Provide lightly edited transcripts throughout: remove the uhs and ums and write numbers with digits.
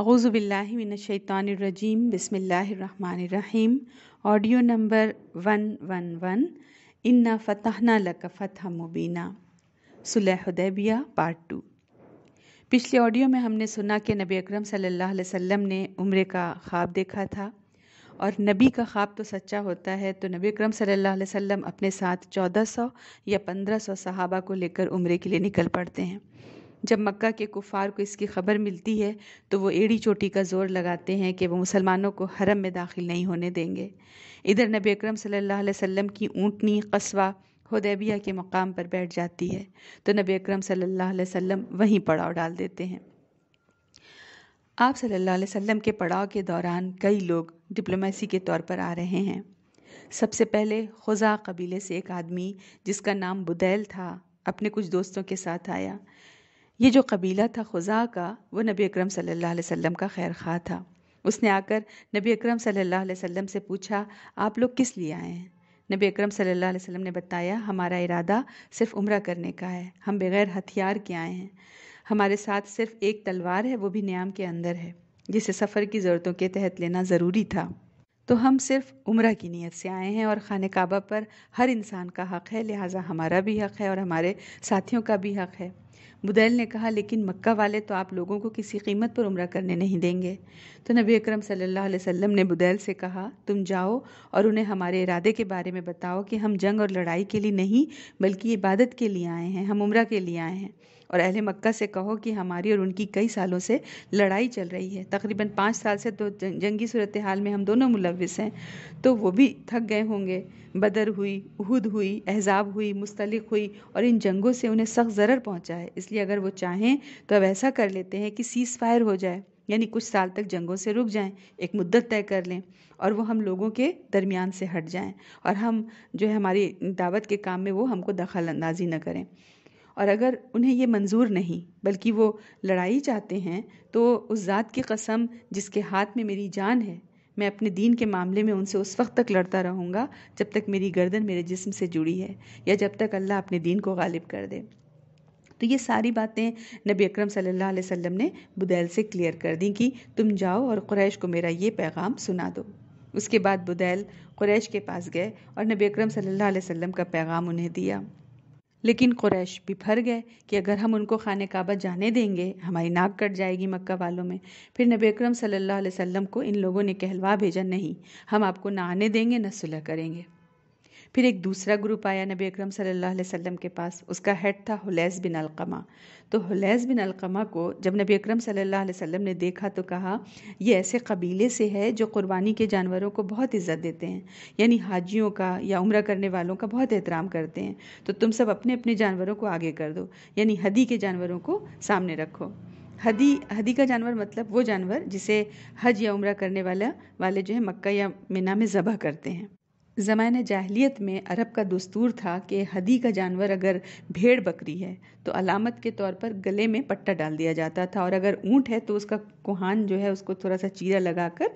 اعوذ باللہ من الشیطان الرجیم، بسم اللہ الرحمن الرحیم۔ آڈیو نمبر 111، انا فتحنا لک فتحا مبینا، صلح حدیبیہ پارٹ 2۔ پچھلے آڈیو میں ہم نے سنا کہ نبی اکرم صلی اللہ علیہ وسلم نے عمرے کا خواب دیکھا تھا، اور نبی کا خواب تو سچا ہوتا ہے، تو نبی اکرم صلی اللہ علیہ وسلم اپنے ساتھ 1400 یا 1500 صحابہ کو لے کر عمرے کے لیے نکل پڑتے ہیں۔ جب مکہ کے کفار کو اس کی خبر ملتی ہے تو وہ ایڑی چوٹی کا زور لگاتے ہیں کہ وہ مسلمانوں کو حرم میں داخل نہیں ہونے دیں گے۔ ادھر نبی اکرم صلی اللہ علیہ وسلم کی اونٹنی قصوہ حدیبیہ کے مقام پر بیٹھ جاتی ہے، تو نبی اکرم صلی اللہ علیہ وسلم وہیں پڑاؤ ڈال دیتے ہیں۔ آپ صلی اللہ علیہ وسلم کے پڑاؤ کے دوران کئی لوگ ڈپلومیسی کے طور پر آ رہے ہیں۔ سب سے پہلے خزاع قبیلے سے ایک آدمی جس کا نام بدیل تھا اپنے کچھ دوستوں کے ساتھ آیا۔ یہ جو قبیلہ تھا خزاع کا، وہ نبی اکرم صلی اللہ علیہ وسلم کا خیر خواہ تھا۔ اس نے آ کر نبی اکرم صلی اللہ علیہ وسلم سے پوچھا، آپ لوگ کس لیے آئے ہیں؟ نبی اکرم صلی اللہ علیہ وسلم نے بتایا، ہمارا ارادہ صرف عمرہ کرنے کا ہے، ہم بغیر ہتھیار کے آئے ہیں، ہمارے ساتھ صرف ایک تلوار ہے، وہ بھی نیام کے اندر ہے، جسے سفر کی ضرورتوں کے تحت لینا ضروری تھا، تو ہم صرف عمرہ کی نیت سے آئے ہیں، اور خانہ کعبہ پر ہر انسان کا حق ہے، لہٰذا ہمارا بھی حق ہے اور ہمارے ساتھیوں کا بھی حق ہے۔ بدیل نے کہا، لیکن مکہ والے تو آپ لوگوں کو کسی قیمت پر عمرہ کرنے نہیں دیں گے۔ تو نبی اکرم صلی اللہ علیہ وسلم نے بدیل سے کہا، تم جاؤ اور انہیں ہمارے ارادے کے بارے میں بتاؤ کہ ہم جنگ اور لڑائی کے لیے نہیں بلکہ عبادت کے لیے آئے ہیں، ہم عمرہ کے لیے آئے ہیں، اور اہل مکہ سے کہو کہ ہماری اور ان کی کئی سالوں سے لڑائی چل رہی ہے، تقریباً 5 سال سے تو جنگی صورتحال میں ہم دونوں ملوث ہیں، تو وہ بھی تھک گئے ہوں گے۔ بدر ہوئی، احد ہوئی، احزاب ہوئی، مستلق ہوئی، اور ان جنگوں سے انہیں سخت ضرر پہنچا ہے، اس لیے اگر وہ چاہیں تو اب ایسا کر لیتے ہیں کہ سیز فائر ہو جائے، یعنی کچھ سال تک جنگوں سے رک جائیں، ایک مدت طے کر لیں، اور وہ ہم لوگوں کے درمیان سے ہٹ جائیں، اور ہم جو ہے ہماری دعوت کے کام میں وہ ہم کو دخل اندازی نہ کریں۔ اور اگر انہیں یہ منظور نہیں بلکہ وہ لڑائی چاہتے ہیں، تو اس ذات کی قسم جس کے ہاتھ میں میری جان ہے، میں اپنے دین کے معاملے میں ان سے اس وقت تک لڑتا رہوں گا جب تک میری گردن میرے جسم سے جڑی ہے، یا جب تک اللہ اپنے دین کو غالب کر دے۔ تو یہ ساری باتیں نبی اکرم صلی اللہ علیہ وسلم نے بدیل سے کلیئر کر دیں کہ تم جاؤ اور قریش کو میرا یہ پیغام سنا دو۔ اس کے بعد بدیل قریش کے پاس گئے اور نبی اکرم صلی اللہ علیہ وسلم کا پیغام انہیں دیا، لیکن قریش بھی پھر گئے کہ اگر ہم ان کو خانہ کعبہ جانے دیں گے ہماری ناک کٹ جائے گی مکہ والوں میں۔ پھر نبی اکرم صلی اللہ علیہ وسلم کو ان لوگوں نے کہلوا بھیجا، نہیں، ہم آپ کو نہ آنے دیں گے، نہ صلح کریں گے۔ پھر ایک دوسرا گروپ آیا نبی اکرم صلی اللہ علیہ وسلم کے پاس، اس کا ہیڈ تھا حلیز بن علقمہ۔ تو حلیز بن علقمہ کو جب نبی اکرم صلی اللہ علیہ وسلم نے دیکھا تو کہا، یہ ایسے قبیلے سے ہے جو قربانی کے جانوروں کو بہت عزت دیتے ہیں، یعنی حاجیوں کا یا عمرہ کرنے والوں کا بہت احترام کرتے ہیں، تو تم سب اپنے اپنے جانوروں کو آگے کر دو، یعنی ہدی کے جانوروں کو سامنے رکھو۔ ہدی کا جانور مطلب وہ جانور جسے حج یا عمرہ کرنے والے جو ہے مکہ یا منا میں ذبح کرتے ہیں۔ زمانہ جاہلیت میں عرب کا دستور تھا کہ ہدی کا جانور اگر بھیڑ بکری ہے تو علامت کے طور پر گلے میں پٹا ڈال دیا جاتا تھا، اور اگر اونٹ ہے تو اس کا کوہان جو ہے اس کو تھوڑا سا چیرا لگا کر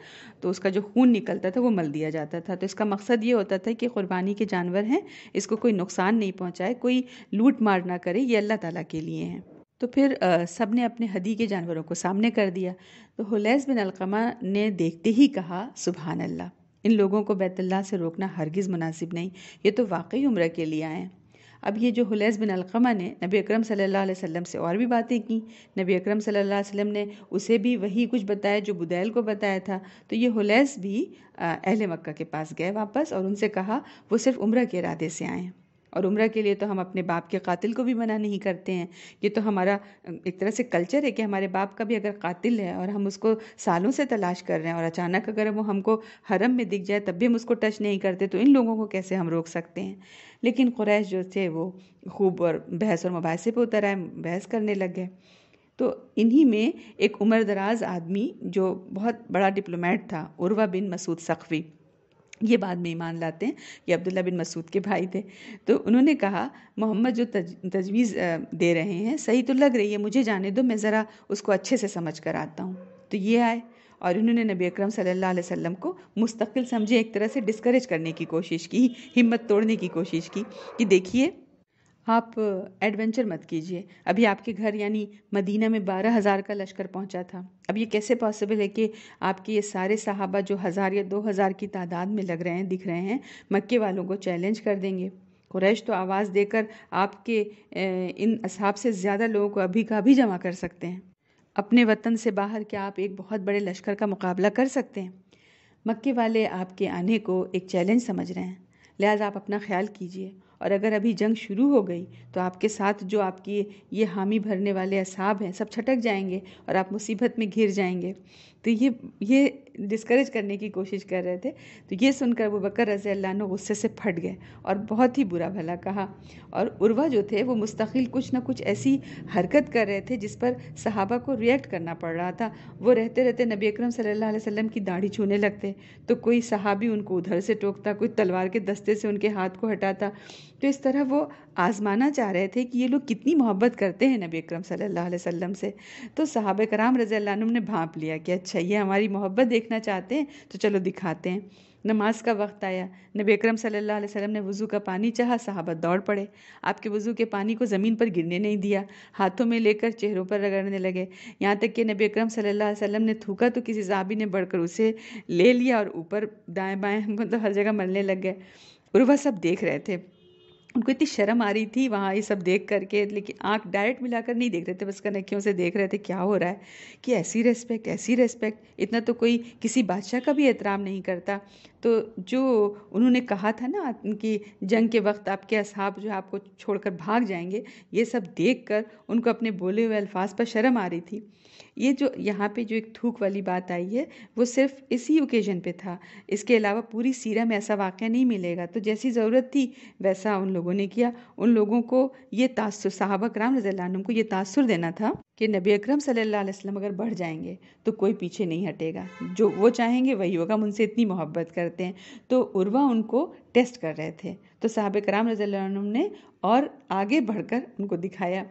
تو اس کا جو خون نکلتا تھا وہ مل دیا جاتا تھا۔ تو اس کا مقصد یہ ہوتا تھا کہ قربانی کے جانور ہیں، اس کو کوئی نقصان نہیں پہنچائے، کوئی لوٹ مار نہ کرے، یہ اللہ تعالیٰ کے لیے ہیں۔ تو پھر سب نے اپنے ہدی کے جانوروں کو سامنے کر دیا، تو حلیز بن علقمہ نے دیکھتے ہی کہا، سبحان اللہ، ان لوگوں کو بیت اللہ سے روکنا ہرگز مناسب نہیں، یہ تو واقعی عمرہ کے لیے آئے ہیں۔ اب یہ جو حلیز بن علقمہ نے نبی اکرم صلی اللہ علیہ وسلم سے اور بھی باتیں کی، نبی اکرم صلی اللہ علیہ وسلم نے اسے بھی وہی کچھ بتایا جو بدیل کو بتایا تھا، تو یہ حلیز بھی اہل مکہ کے پاس گئے واپس، اور ان سے کہا وہ صرف عمرہ کے ارادے سے آئے ہیں، اور عمرہ کے لیے تو ہم اپنے باپ کے قاتل کو بھی منع نہیں کرتے ہیں، یہ تو ہمارا ایک طرح سے کلچر ہے کہ ہمارے باپ کا بھی اگر قاتل ہے اور ہم اس کو سالوں سے تلاش کر رہے ہیں، اور اچانک اگر وہ ہم کو حرم میں دکھ جائے تب بھی ہم اس کو ٹچ نہیں کرتے، تو ان لوگوں کو کیسے ہم روک سکتے ہیں؟ لیکن قریش جو تھے وہ خوب اور بحث اور مباحثے پہ اتر آئے، بحث کرنے لگ گئے۔ تو انہی میں ایک عمر دراز آدمی جو بہت بڑا ڈپلومیٹ تھا، عروہ بن مسعود ثقفی، یہ بعد میں ایمان لاتے ہیں، یہ عبداللہ بن مسعود کے بھائی تھے، تو انہوں نے کہا، محمد جو تجویز دے رہے ہیں صحیح تو لگ رہی ہے، مجھے جانے دو، میں ذرا اس کو اچھے سے سمجھ کر آتا ہوں۔ تو یہ آئے اور انہوں نے نبی اکرم صلی اللہ علیہ وسلم کو مستقل سمجھے، ایک طرح سے ڈسکریج کرنے کی کوشش کی، ہمت توڑنے کی کوشش کی کہ دیکھیے آپ ایڈونچر مت کیجئے. ابھی آپ کے گھر یعنی مدینہ میں 12,000 کا لشکر پہنچا تھا. اب یہ کیسے پاسبل ہے کہ آپ کے یہ سارے صحابہ جو 1,000 یا 2,000 کی تعداد میں لگ رہے ہیں دکھ رہے ہیں مکے والوں کو چیلنج کر دیں گے؟ قریش تو آواز دے کر آپ کے ان اصحاب سے زیادہ لوگوں کو ابھی کا ابھی جمع کر سکتے ہیں. اپنے وطن سے باہر کیا آپ ایک بہت بڑے لشکر کا مقابلہ کر سکتے ہیں؟ مکے والے آپ کے آنے کو ایک چیلنج سمجھ رہے ہیں. لہٰذا آپ اپنا خیال کیجئے، اور اگر ابھی جنگ شروع ہو گئی تو آپ کے ساتھ جو آپ کی یہ حامی بھرنے والے اصحاب ہیں سب چھٹک جائیں گے اور آپ مصیبت میں گھر جائیں گے. تو یہ ڈسکریج کرنے کی کوشش کر رہے تھے. تو یہ سن کر ابوبکر رضی اللہ عنہ غصے سے پھٹ گئے اور بہت ہی برا بھلا کہا. اور عروہ جو تھے وہ مستقل کچھ نہ کچھ ایسی حرکت کر رہے تھے جس پر صحابہ کو ریئیکٹ کرنا پڑ رہا تھا. وہ رہتے رہتے نبی اکرم صلی اللہ علیہ وسلم کی داڑھی چھونے لگتے تو کوئی صحابی ان کو ادھر سے ٹوکتا، کوئی تلوار کے دستے سے ان کے ہاتھ کو ہٹاتا. تو اس طرح وہ آزمانا چاہ رہے تھے کہ یہ لوگ کتنی محبت کرتے ہیں نبی اکرم صلی اللہ علیہ وسلم سے. تو صحابہ کرام رضی اللہ عنہم نے بھانپ لیا کہ اچھا یہ ہماری محبت دیکھنا چاہتے ہیں تو چلو دکھاتے ہیں. نماز کا وقت آیا، نبی اکرم صلی اللہ علیہ وسلم نے وضو کا پانی چاہا، صحابہ دوڑ پڑے. آپ کے وضو کے پانی کو زمین پر گرنے نہیں دیا، ہاتھوں میں لے کر چہروں پر رگڑنے لگے. یہاں تک کہ نبی اکرم صلی اللہ علیہ وسلم نے تھوکا تو کسی صحابی نے بڑھ کر اسے لے لیا اور اوپر دائیں بائیں مطلب ہر جگہ ملنے لگ گئے. عروہ سب دیکھ رہے تھے، ان کو اتنی شرم آ رہی تھی وہاں یہ سب دیکھ کر کے، لیکن آنکھ ڈائریکٹ ملا کر نہیں دیکھ رہے تھے، بس کنکھیوں سے دیکھ رہے تھے کیا ہو رہا ہے کہ ایسی ریسپیکٹ اتنا تو کوئی کسی بادشاہ کا بھی احترام نہیں کرتا. تو جو انہوں نے کہا تھا نا ان کی جنگ کے وقت آپ کے اصحاب جو آپ کو چھوڑ کر بھاگ جائیں گے، یہ سب دیکھ کر ان کو اپنے بولے ہوئے الفاظ پر شرم آ رہی تھی. یہ جو یہاں پہ جو ایک تھوک والی بات آئی ہے وہ صرف اسی اوکیزن پہ تھا، اس کے علاوہ پوری سیرہ میں ایسا واقعہ نہیں ملے گا. تو جیسی ضرورت تھی ویسا ان لوگوں نے کیا. ان لوگوں کو یہ تاثر، صحابہ کرام رضی اللہ عنہم کو یہ تاثر دینا تھا کہ نبی اکرم صلی اللہ علیہ وسلم اگر بڑھ جائیں گے تو کوئی پیچھے نہیں ہٹے گا، جو وہ چاہیں گے وہی ہوگا. ہم ان سے اتنی محبت کرتے ہیں. تو عروہ ان کو ٹیسٹ کر رہے تھے. تو صحابہ کرام رضی اللہ عنہم نے اور آگے بڑھ کر ان کو دکھایا.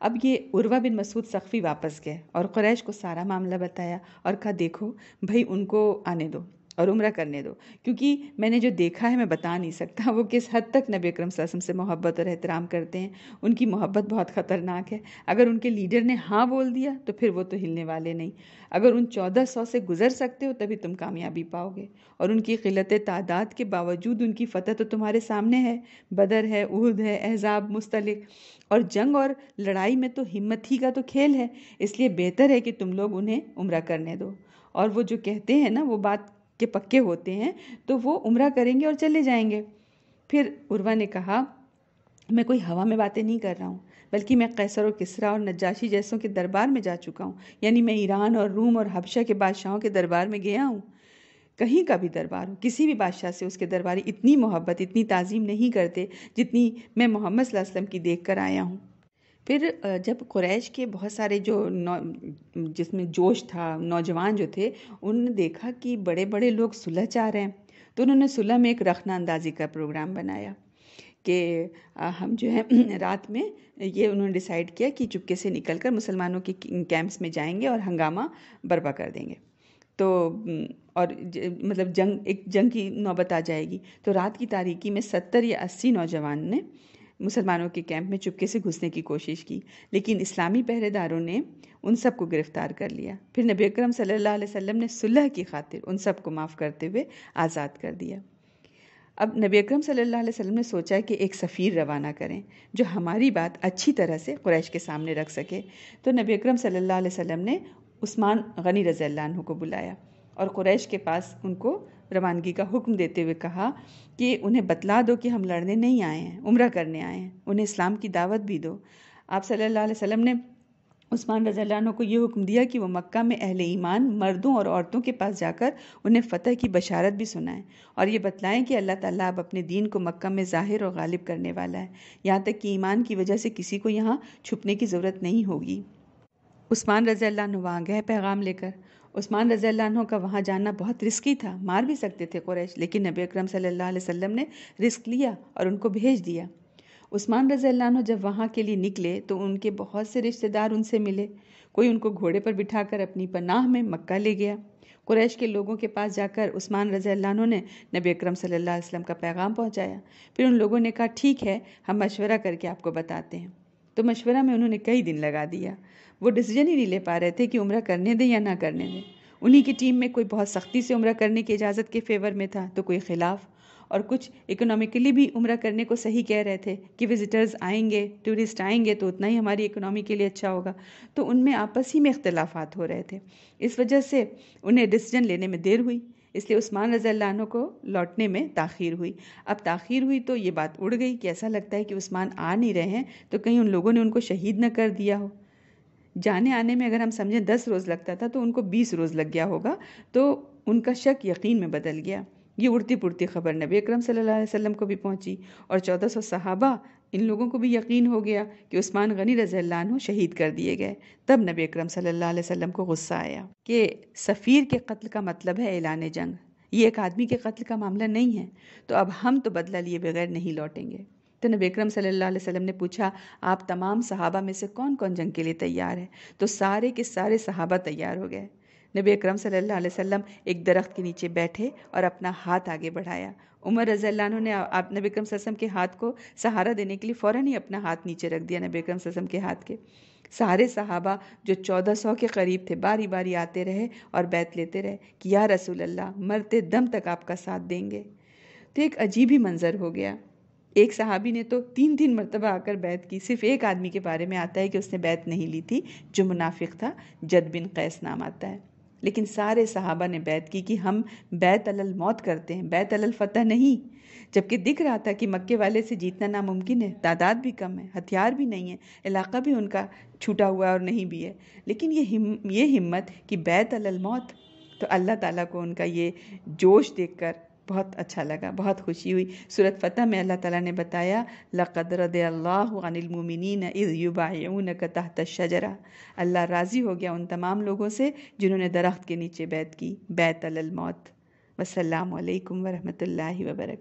اب یہ عروہ بن مسعود ثقفی واپس گئے اور قریش کو سارا معاملہ بتایا اور کہا دیکھو بھائی ان کو آنے دو اور عمرہ کرنے دو، کیونکہ میں نے جو دیکھا ہے میں بتا نہیں سکتا وہ کس حد تک نبی اکرم صلی اللہ علیہ وسلم سے محبت اور احترام کرتے ہیں. ان کی محبت بہت خطرناک ہے. اگر ان کے لیڈر نے ہاں بول دیا تو پھر وہ تو ہلنے والے نہیں. اگر ان 1400 سے گزر سکتے ہو تبھی تم کامیابی پاؤ گے، اور ان کی قلت تعداد کے باوجود ان کی فتح تو تمہارے سامنے ہے. بدر ہے، احد ہے، احزاب، مستلق، اور جنگ اور لڑائی میں تو ہمت ہی کا تو کھیل ہے. اس لیے بہتر ہے کہ تم لوگ انہیں عمرہ کرنے دو. اور وہ جو کہتے ہیں نا وہ بات کے پکے ہوتے ہیں تو وہ عمرہ کریں گے اور چلے جائیں گے. پھر عروہ نے کہا میں کوئی ہوا میں باتیں نہیں کر رہا ہوں، بلکہ میں قیصر اور کسریٰ اور نجاشی جیسوں کے دربار میں جا چکا ہوں. یعنی میں ایران اور روم اور حبشہ کے بادشاہوں کے دربار میں گیا ہوں. کہیں کا بھی دربار ہو، کسی بھی بادشاہ سے اس کے درباری اتنی محبت اتنی تعظیم نہیں کرتے جتنی میں محمد صلی اللہ علیہ وسلم کی دیکھ کر آیا ہوں. پھر جب قریش کے بہت سارے جو جس میں جوش تھا، نوجوان جو تھے، انہوں نے دیکھا کہ بڑے بڑے لوگ صلح چاہ رہے ہیں، تو انہوں نے صلح میں ایک رخنہ اندازی کا پروگرام بنایا کہ ہم جو ہے رات میں یہ انہوں نے ڈیسائیڈ کیا کہ چپکے سے نکل کر مسلمانوں کے کیمپس میں جائیں گے اور ہنگامہ برپا کر دیں گے. تو اور مطلب ایک جنگ کی نوبت آ جائے گی. تو رات کی تاریکی میں 70 یا 80 نوجوان نے مسلمانوں کے کیمپ میں چپکے سے گھسنے کی کوشش کی، لیکن اسلامی پہرے داروں نے ان سب کو گرفتار کر لیا. پھر نبی اکرم صلی اللہ علیہ وسلم نے صلح کی خاطر ان سب کو معاف کرتے ہوئے آزاد کر دیا. اب نبی اکرم صلی اللہ علیہ وسلم نے سوچا کہ ایک سفیر روانہ کریں جو ہماری بات اچھی طرح سے قریش کے سامنے رکھ سکے. تو نبی اکرم صلی اللہ علیہ وسلم نے عثمان غنی رضی اللہ عنہ کو بلایا اور قریش کے پاس ان کو روانگی کا حکم دیتے ہوئے کہا کہ انہیں بتلا دو کہ ہم لڑنے نہیں آئے ہیں، عمرہ کرنے آئے ہیں. انہیں اسلام کی دعوت بھی دو. آپ صلی اللہ علیہ وسلم نے عثمان رضی اللہ عنہ کو یہ حکم دیا کہ وہ مکہ میں اہل ایمان مردوں اور عورتوں کے پاس جا کر انہیں فتح کی بشارت بھی سنائیں اور یہ بتلائیں کہ اللہ تعالیٰ اب اپنے دین کو مکہ میں ظاہر اور غالب کرنے والا ہے، یہاں تک کہ ایمان کی وجہ سے کسی کو یہاں چھپنے کی ضرورت نہیں ہوگی. عثمان رضی اللہ عنہ وہاں گئے پیغام لے کر. عثمان رضی اللہ عنہ کا وہاں جانا بہت رسکی تھا، مار بھی سکتے تھے قریش، لیکن نبی اکرم صلی اللہ علیہ وسلم نے رسک لیا اور ان کو بھیج دیا. عثمان رضی اللہ عنہ جب وہاں کے لیے نکلے تو ان کے بہت سے رشتہ دار ان سے ملے. کوئی ان کو گھوڑے پر بٹھا کر اپنی پناہ میں مکہ لے گیا. قریش کے لوگوں کے پاس جا کر عثمان رضی اللہ عنہ نے نبی اکرم صلی اللہ علیہ وسلم کا پیغام پہنچایا. پھر ان لوگوں نے کہا ٹھیک ہے ہم مشورہ کر کے آپ کو بتاتے ہیں. تو مشورہ میں انہوں نے کئی دن لگا دیا. وہ ڈیسیجن ہی نہیں لے پا رہے تھے کہ عمرہ کرنے دیں یا نہ کرنے دیں. انہی کی ٹیم میں کوئی بہت سختی سے عمرہ کرنے کی اجازت کے فیور میں تھا تو کوئی خلاف، اور کچھ اکنامکلی بھی عمرہ کرنے کو صحیح کہہ رہے تھے کہ وزٹرز آئیں گے، ٹورسٹ آئیں گے تو اتنا ہی ہماری اکنامی کے لیے اچھا ہوگا. تو ان میں آپس ہی میں اختلافات ہو رہے تھے. اس وجہ سے انہیں ڈیسیجن لینے میں دیر ہوئی. اس لیے عثمان رضی اللہ عنہ کو لوٹنے میں تاخیر ہوئی. اب تاخیر ہوئی تو یہ بات اڑ گئی کہ ایسا لگتا ہے کہ عثمان آ نہیں رہے ہیں تو کہیں ان لوگوں نے ان کو شہید نہ کر دیا ہو. جانے آنے میں اگر ہم سمجھیں 10 روز لگتا تھا تو ان کو 20 روز لگ گیا ہوگا. تو ان کا شک یقین میں بدل گیا. یہ اڑتی پڑتی خبر نبی اکرم صلی اللہ علیہ وسلم کو بھی پہنچی اور 1400 صحابہ ان لوگوں کو بھی یقین ہو گیا کہ عثمان غنی رضی اللہ عنہ شہید کر دیے گئے. تب نبی اکرم صلی اللہ علیہ وسلم کو غصہ آیا کہ سفیر کے قتل کا مطلب ہے اعلان جنگ، یہ ایک آدمی کے قتل کا معاملہ نہیں ہے، تو اب ہم تو بدلہ لیے بغیر نہیں لوٹیں گے. تو نبی اکرم صلی اللہ علیہ وسلم نے پوچھا آپ تمام صحابہ میں سے کون کون جنگ کے لیے تیار ہے؟ تو سارے کے سارے صحابہ تیار ہو گئے. نبی اکرم صلی اللہ علیہ وسلم ایک درخت کے نیچے بیٹھے اور اپنا ہاتھ آگے بڑھایا. عمر رضی اللہ عنہ نے آپ نبی اکرم صلی اللہ علیہ وسلم کے ہاتھ کو سہارا دینے کے لیے فوراً ہی اپنا ہاتھ نیچے رکھ دیا نبی اکرم صلی اللہ علیہ وسلم کے ہاتھ کے. سارے صحابہ جو 1400 کے قریب تھے باری باری آتے رہے اور بیعت لیتے رہے کہ یا رسول اللہ مرتے دم تک آپ کا ساتھ دیں گے. تو ایک عجیب ہی منظر ہو گیا. ایک صحابی نے تو 3 مرتبہ آ کر بیعت کی. صرف ایک آدمی کے بارے میں آتا ہے کہ اس نے بیعت نہیں لی تھی جو منافق تھا، جد بن قیس نام آتا ہے. لیکن سارے صحابہ نے بیعت کی کہ ہم بیعت علی الموت کرتے ہیں، بیعت علی الفتح نہیں. جبکہ دکھ رہا تھا کہ مکے والے سے جیتنا ناممکن ہے، تعداد بھی کم ہے، ہتھیار بھی نہیں ہے، علاقہ بھی ان کا چھوٹا ہوا ہے اور نہیں بھی ہے. لیکن یہ ہمت کہ بیعت علی الموت، تو اللہ تعالیٰ کو ان کا یہ جوش دیکھ کر بہت اچھا لگا، بہت خوشی ہوئی. سورۃ فتح میں اللہ تعالیٰ نے بتایا لَقَدْ رَضِيَ اللَّهُ عَنِ الْمُؤْمِنِينَ إِذْ يُبَايِعُونَكَ تَحْتَ الشَّجَرَةِ. اللہ راضی ہو گیا ان تمام لوگوں سے جنہوں نے درخت کے نیچے بیعت کی، بیعت علی الموت. والسلام علیکم ورحمۃ اللہ وبرکاتہ.